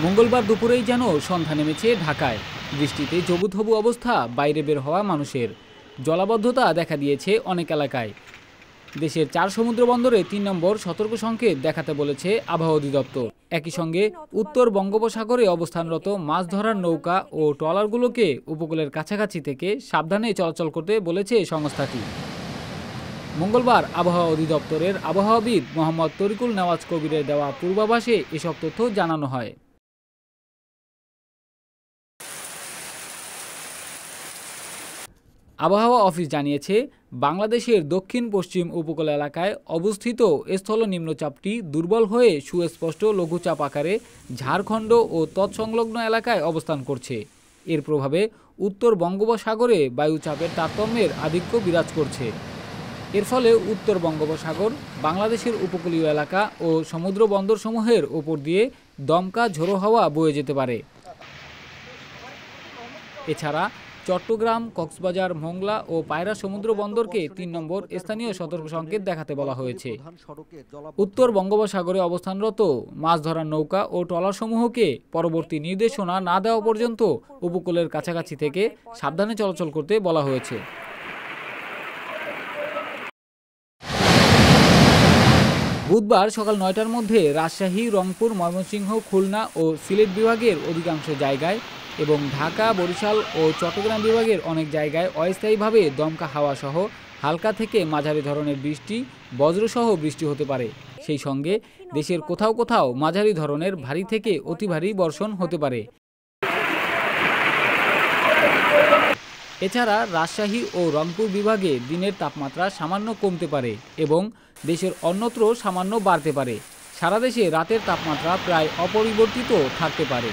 মঙ্গলবার দুপুরেই যেন সন্ধ্যা নেমেছে ঢাকায়। বৃষ্টিতে জবুথবু অবস্থা, বাইরে বের হওয়া মানুষের। জলাবদ্ধতা দেখা দিয়েছে অনেক এলাকায়। দেশের 4 সমুদ্র বন্দরে 3 নম্বর সতর্ক সংকেত দেখাতে বলেছে আবহাওয়া অধিদপ্তর। একই সঙ্গে উত্তর বঙ্গোপসাগরে অবস্থানরত মাছ ধরার নৌকা ও ট্রলারগুলোকে উপকূলের কাছাকাছি থেকে সাবধানে চলাচল করতে বলেছে সংস্থাটি। মঙ্গলবার আবহাওয়া অধিদপ্তরের আবহাওয়াবিদ মোহাম্মদ তরিকুল নেওয়াজ কবিরের দেওয়া পূর্বাভাসে এসব তথ্য জানানো হয়। আবহাওয়া অফিস জানিয়েছে, বাংলাদেশের দক্ষিণ পশ্চিম উপকূল এলাকায় অবস্থিত স্থল নিম্নচাপটি দুর্বল হয়ে সুস্পষ্ট লঘুচাপ আকারে ঝাড়খণ্ড ও তৎসংলগ্ন এলাকায় অবস্থান করছে। এর প্রভাবে উত্তর বঙ্গোপসাগরে বায়ুচাপের তারতম্যের আধিক্য বিরাজ করছে। এর ফলে উত্তর বঙ্গোপসাগর, বাংলাদেশের উপকূলীয় এলাকা ও সমুদ্র বন্দরসমূহের ওপর দিয়ে দমকা ঝোড়ো হাওয়া বয়ে যেতে পারে। এছাড়া চট্টগ্রাম, কক্সবাজার, মোংলা ও পায়রা সমুদ্র বন্দরকে 3 নম্বর স্থানীয় সতর্ক সংকেত দেখাতে বলা হয়েছে। উত্তর বঙ্গোপসাগরে অবস্থানরত মাছ ধরার নৌকা ও ট্রলারসমূহকে পরবর্তী নির্দেশনা না দেওয়া পর্যন্ত উপকূলের কাছাকাছি থেকে সাবধানে চলাচল করতে বলা হয়েছে। বুধবার সকাল 9টার মধ্যে রাজশাহী, রংপুর, ময়মনসিংহ, খুলনা ও সিলেট বিভাগের অধিকাংশ জায়গায় এবং ঢাকা, বরিশাল ও চট্টগ্রাম বিভাগের অনেক জায়গায় অস্থায়ীভাবে দমকা হাওয়া সহ হালকা থেকে মাঝারি ধরনের বৃষ্টি, বজ্রসহ বৃষ্টি হতে পারে। সেই সঙ্গে দেশের কোথাও কোথাও মাঝারি ধরনের ভারী থেকে অতি ভারী বর্ষণ হতে পারে। এছাড়া রাজশাহী ও রংপুর বিভাগে দিনের তাপমাত্রা সামান্য কমতে পারে এবং দেশের অন্যত্র সামান্য বাড়তে পারে। সারা দেশে রাতের তাপমাত্রা প্রায় অপরিবর্তিত থাকতে পারে।